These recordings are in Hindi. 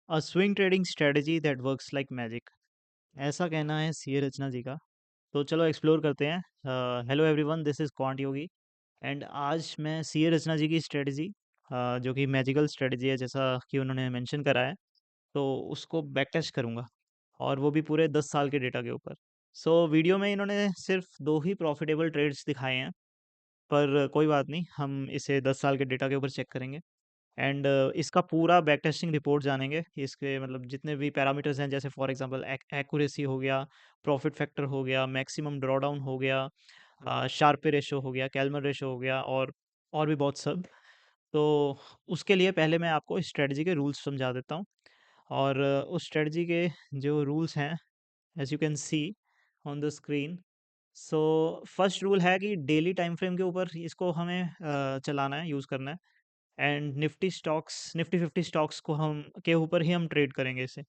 A swing trading strategy that works like magic, ऐसा कहना है सीए रचना जी का। तो चलो एक्सप्लोर करते हैं। Hello everyone, this is quant Yogi and आज मैं सीए रचना जी की स्ट्रेटजी, जो कि मैजिकल स्ट्रेटजी है जैसा कि उन्होंने मेंशन करा है, तो उसको बैक टेस्ट करूँगा, और वो भी पूरे 10 साल के डेटा के ऊपर। सो वीडियो में इन्होंने सिर्फ 2 ही प्रॉफिटेबल ट्रेड्स दिखाए हैं, पर कोई बात नहीं, हम इसे 10 साल के डेटा के ऊपर चेक करेंगे। एंड इसका पूरा बैक टेस्टिंग रिपोर्ट जानेंगे। इसके मतलब जितने भी पैरामीटर्स हैं, जैसे फॉर एग्जांपल एक्यूरेसी हो गया, प्रॉफिट फैक्टर हो गया, मैक्सिमम ड्रॉडाउन हो गया, शार्पे रेशो हो गया, कैल्मर रेशो हो गया, और भी बहुत सब। तो उसके लिए पहले मैं आपको स्ट्रेटजी के रूल्स समझा देता हूँ। और उस स्ट्रेटजी के जो रूल्स हैं, as you can see on the screen. So first rule है कि डेली टाइम फ्रेम के ऊपर इसको हमें चलाना है, यूज़ करना है। एंड निफ्टी 50 स्टॉक्स को हम के ऊपर ही हम ट्रेड करेंगे इसे।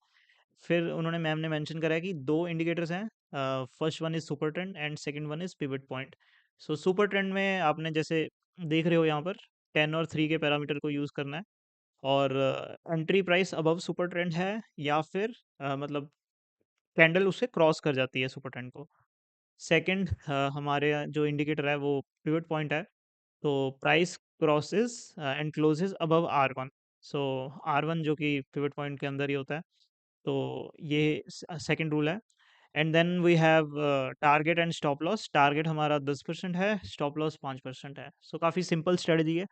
फिर उन्होंने मैम ने मेंशन करा है कि 2 इंडिकेटर्स हैं। First one is super trend and second one is pivot point. So super trend में आपने जैसे देख रहे हो यहाँ पर 10 और 3 के पैरामीटर को यूज़ करना है, और entry price above super trend है, या फिर मतलब कैंडल उससे क्रॉस कर जाती है सुपर ट्रेंड को। सेकंड, हमारे जो इंडिकेटर है वो पिवट पॉइंट है। तो price crosses and closes above R one. So R one जो कि पिवट पॉइंट के अंदर ही होता है। तो ये सेकंड रूल है। And then we have target and stop loss. Target हमारा 10% है, स्टॉप लॉस 5% है। सो काफ़ी सिंपल स्ट्रेटजी है,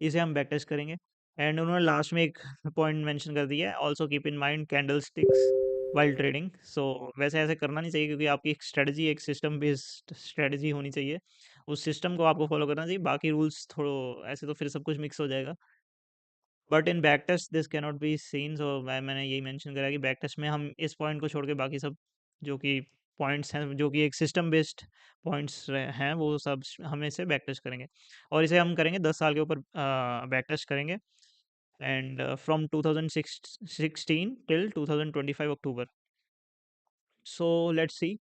इसे हम बैक टेस्ट करेंगे। एंड उन्होंने लास्ट में एक पॉइंट मेंशन कर दिया है, also keep in mind candlesticks while trading. So वैसे ऐसे करना नहीं चाहिए, क्योंकि आपकी एक स्ट्रेटजी एक सिस्टम बेस्ड स्ट्रेटजी होनी चाहिए। उस सिस्टम को आपको फॉलो करना चाहिए, बाकी रूल्स थोड़ो ऐसे तो फिर सब कुछ मिक्स हो जाएगा। But in back test this can not be seen. So मैंने यही मेंशन करा कि बैक टेस्ट में हम इस पॉइंट को छोड़ के बाकी सब जो कि पॉइंट्स हैं, जो कि एक सिस्टम बेस्ड पॉइंट्स हैं, वो सब हम इसे बैक टेस्ट करेंगे। और इसे हम करेंगे 10 साल के ऊपर बैक टेस्ट करेंगे। And from 2016 till 2025 October. So let's see.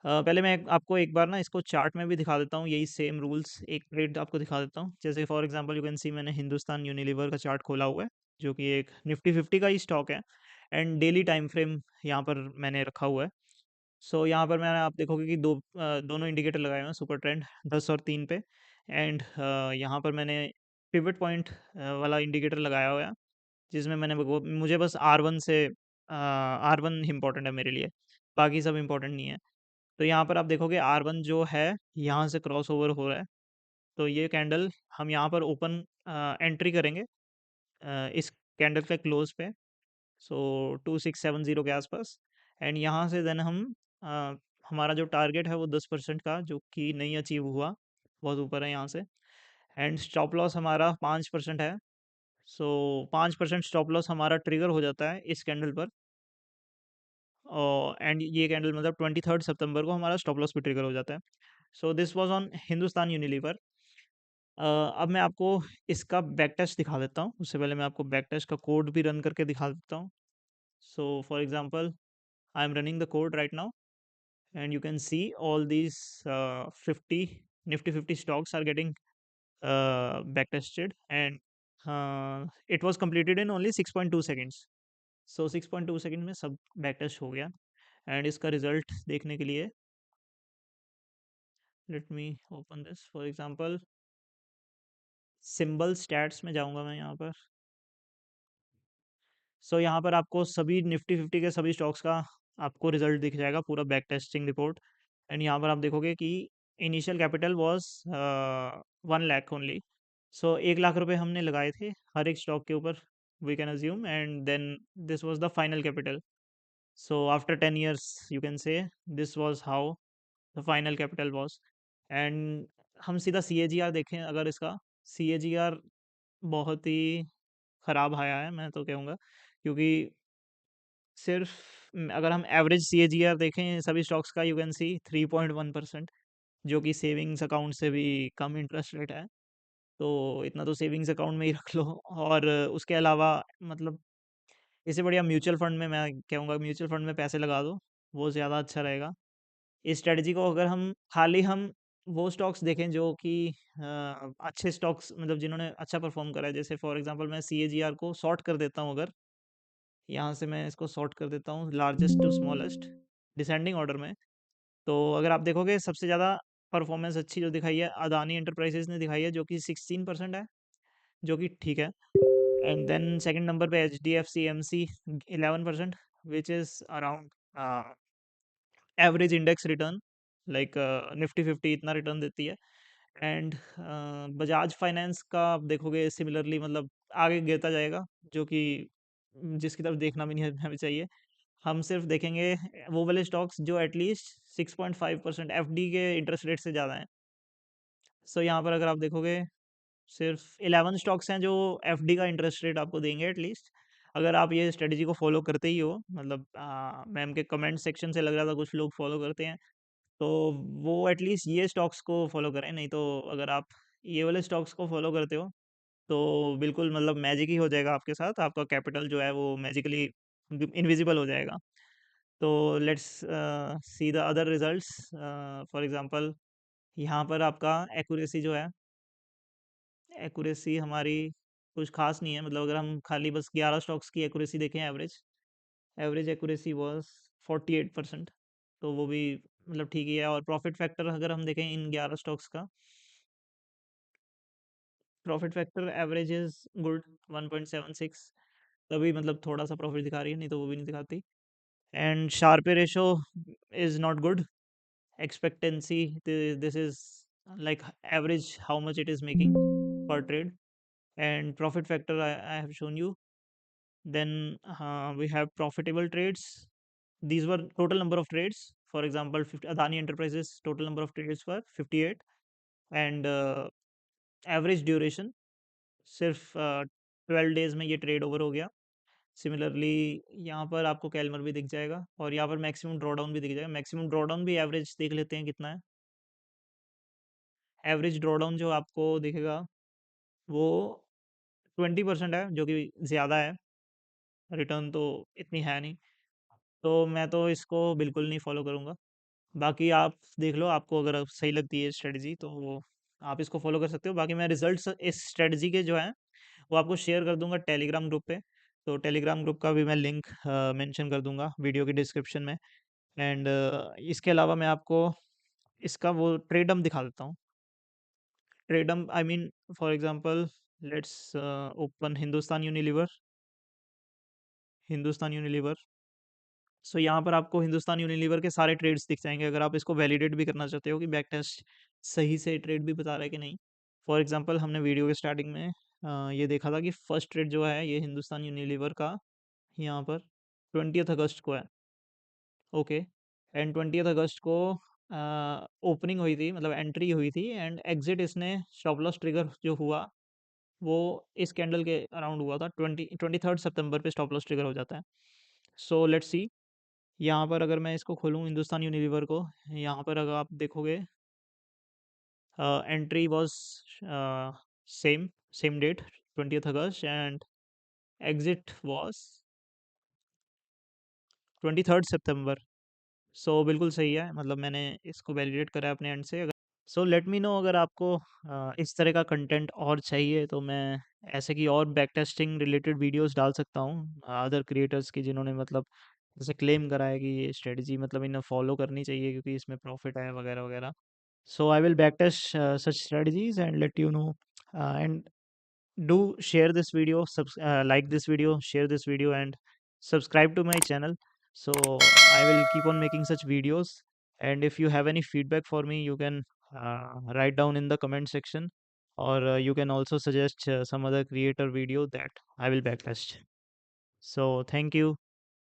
पहले मैं आपको एक बार ना इसको चार्ट में भी दिखा देता हूँ, यही सेम रूल्स एक ट्रेड आपको दिखा देता हूँ। जैसे फॉर एग्जांपल यू कैन सी, मैंने हिंदुस्तान यूनिलीवर का चार्ट खोला हुआ है, जो कि एक निफ्टी 50 का ही स्टॉक है। एंड डेली टाइम फ्रेम यहाँ पर मैंने रखा हुआ है। सो यहाँ पर मैंने, आप देखोगे कि दोनों इंडिकेटर लगाए हुए हैं, सुपर ट्रेंड 10 और 3 पे। एंड यहाँ पर मैंने पिवट पॉइंट वाला इंडिकेटर लगाया हुआ है, जिसमें मैंने मुझे बस आर वन से आर वन इम्पोर्टेंट है मेरे लिए, बाकी सब इम्पोर्टेंट नहीं है। तो यहाँ पर आप देखोगे आर वन जो है, यहाँ से क्रॉस ओवर हो रहा है। तो ये कैंडल हम यहाँ पर ओपन एंट्री करेंगे इस कैंडल के क्लोज पे। सो 2670 के आसपास। एंड यहाँ से देन हम अ, हमारा जो टारगेट है वो 10% का, जो कि नहीं अचीव हुआ, बहुत ऊपर है यहाँ से। एंड स्टॉप लॉस हमारा 5% है। सो 5% स्टॉप लॉस हमारा ट्रिगर हो जाता है इस कैंडल पर। एंड ये कैंडल मतलब 23 सितंबर को हमारा स्टॉप लॉस भी ट्रिगर हो जाता है। So this was on Hindustan Unilever. अब मैं आपको इसका बैक टेस्ट दिखा देता हूँ। उससे पहले मैं आपको बैक टेस्ट का कोड भी रन करके दिखा देता हूँ। So for example, I am running the code right now, and you can see all these 50 Nifty 50 stocks are getting back tested, and it was completed in only 6.2 seconds. So 6.2 second में सब बैक टेस्ट हो गया। एंड इसका रिजल्ट देखने के लिए let me open this. For example, symbol stats में जाऊंगा मैं यहाँ पर। सो यहाँ पर आपको सभी निफ्टी 50 के सभी स्टॉक्स का आपको रिजल्ट दिख जाएगा, पूरा बैक टेस्टिंग रिपोर्ट। एंड यहाँ पर आप देखोगे कि initial capital was 1 lakh only. So 1 lakh रुपए हमने लगाए थे हर एक स्टॉक के ऊपर, we can assume. And then this was the final capital. So after 10 years you can say this was how the final capital was. And हम सीधा सी ए जी आर देखें अगर इसका, सी ए जी आर बहुत ही ख़राब आया है, मैं तो कहूँगा। क्योंकि सिर्फ अगर हम average C A ji are देखें सभी स्टॉक्स का, यू कैन सी 3.1%, जो कि सेविंग्स अकाउंट से भी कम इंटरेस्ट रेट है। तो इतना तो सेविंग्स अकाउंट में ही रख लो। और उसके अलावा मतलब इससे बढ़िया म्यूचुअल फंड में, मैं कहूँगा म्यूचुअल फंड में पैसे लगा दो, वो ज़्यादा अच्छा रहेगा। इस स्ट्रेटजी को अगर हम वो स्टॉक्स देखें जो कि अच्छे स्टॉक्स, मतलब जिन्होंने अच्छा परफॉर्म करा है, जैसे फॉर एग्जांपल मैं सी ए जी आर को शॉर्ट कर देता हूँ अगर, यहाँ से मैं इसको सॉर्ट कर देता हूँ largest to smallest descending order में। तो अगर आप देखोगे सबसे ज़्यादा परफॉर्मेंस अच्छी जो दिखाई है अदानी एंटरप्राइजेज ने दिखाई है, जो कि 16% है, जो कि ठीक है। एंड देन सेकंड नंबर पे H D F C M C 11%, which is around average index return, like Nifty 50 इतना रिटर्न देती है। एंड बजाज फाइनेंस का आप देखोगे सिमिलरली, मतलब आगे गिरता जाएगा, जो कि जिसकी तरफ देखना भी नहीं हमें चाहिए। हम सिर्फ देखेंगे वो वाले स्टॉक्स जो एटलीस्ट 6.5% एफ डी के इंटरेस्ट रेट से ज़्यादा हैं। सो यहाँ पर अगर आप देखोगे सिर्फ 11 स्टॉक्स हैं जो एफडी का इंटरेस्ट रेट आपको देंगे एटलीस्ट। अगर आप ये स्ट्रेटजी को फॉलो करते ही हो, मतलब मैम के कमेंट सेक्शन से लग रहा था कुछ लोग फॉलो करते हैं, तो वो एटलीस्ट ये स्टॉक्स को फॉलो करें। नहीं तो अगर आप ये वाले स्टॉक्स को फॉलो करते हो तो बिल्कुल मतलब मैजिक ही हो जाएगा आपके साथ, आपका कैपिटल जो है वो मैजिकली इनविजिबल हो जाएगा। तो let's see the other results. For example यहाँ पर आपका एक्यूरेसी जो है, एक्यूरेसी हमारी कुछ खास नहीं है। मतलब अगर हम खाली बस 11 स्टॉक्स की एक्यूरेसी देखें, एवरेज एवरेज एक्यूरेसी वाज 48%, तो वो भी मतलब ठीक ही है। और प्रॉफिट फैक्टर अगर हम देखें इन 11 स्टॉक्स का, profit factor average is good 1.76, तभी मतलब थोड़ा सा प्रॉफिट दिखा रही है, नहीं तो वो भी नहीं दिखाती। And Sharpe ratio is not good, expectancy, this is like average how much it is making per trade. And profit factor I have shown you. Then we have profitable trades. These were total number of trades. For example, 50, Adani Enterprises total number of trades were 58, and average duration सिर्फ 12 डेज में ये ट्रेड ओवर हो गया। सिमिलरली यहाँ पर आपको कैलमर भी दिख जाएगा, और यहाँ पर मैक्सिमम ड्रॉडाउन भी दिख जाएगा। मैक्सिमम ड्रॉडाउन भी एवरेज देख लेते हैं कितना है। एवरेज ड्रॉडाउन जो आपको दिखेगा वो 20% है, जो कि ज़्यादा है। रिटर्न तो इतनी है नहीं, तो मैं तो इसको बिल्कुल नहीं फॉलो करूँगा। बाकी आप देख लो, आपको अगर सही लगती है स्ट्रेटजी तो आप इसको फॉलो कर सकते हो। बाकी मैं रिजल्ट्स इस स्ट्रेटजी के जो हैं वो आपको शेयर कर दूंगा टेलीग्राम ग्रुप पे। तो टेलीग्राम ग्रुप का भी मैं लिंक मेंशन कर दूंगा वीडियो के डिस्क्रिप्शन में। एंड इसके अलावा मैं आपको इसका वो ट्रेडम दिखा देता हूँ। ट्रेडम I mean, for example let's open Hindustan Unilever. Hindustan Unilever, so यहाँ पर आपको हिंदुस्तान यूनिलीवर के सारे ट्रेड्स दिख जाएंगे, अगर आप इसको वैलिडेट भी करना चाहते हो कि बैक टेस्ट सही से ट्रेड भी बता रहा है कि नहीं। फॉर एग्जांपल हमने वीडियो के स्टार्टिंग में ये देखा था कि फर्स्ट ट्रेड जो है ये हिंदुस्तान यूनिलीवर का यहाँ पर 20 अगस्त को है। ओके, एंड 20 अगस्त को ओपनिंग हुई थी, मतलब एंट्री हुई थी, एंड एग्जिट इसने स्टॉप लॉस ट्रिगर जो हुआ वो इस कैंडल के अराउंड हुआ था। 23 सितंबर पे स्टॉप लॉस ट्रिगर हो जाता है। सो लेट्स सी, यहाँ पर अगर मैं इसको खोलूँ हिंदुस्तान यूनिलीवर को, यहाँ पर अगर आप देखोगे entry was same same date 20 अगस्त, एंड एग्जिट वाज 23 सितंबर। सो बिल्कुल सही है, मतलब मैंने इसको वैलिडेट करा है अपने एंड से। सो लेट मी नो अगर आपको इस तरह का कंटेंट और चाहिए, तो मैं ऐसे की और बैक टेस्टिंग रिलेटेड वीडियोस डाल सकता हूँ अदर क्रिएटर्स की, जिन्होंने मतलब जैसे क्लेम करा है कि ये स्ट्रेटजी मतलब इन्हें फॉलो करनी चाहिए क्योंकि इसमें प्रॉफिट है वगैरह वगैरह। So I will back test such strategies and let you know. And do share this video, like this video, share this video, and subscribe to my channel. So I will keep on making such videos. And if you have any feedback for me, you can write down in the comment section, or you can also suggest some other creator video that I will backtest. So thank you.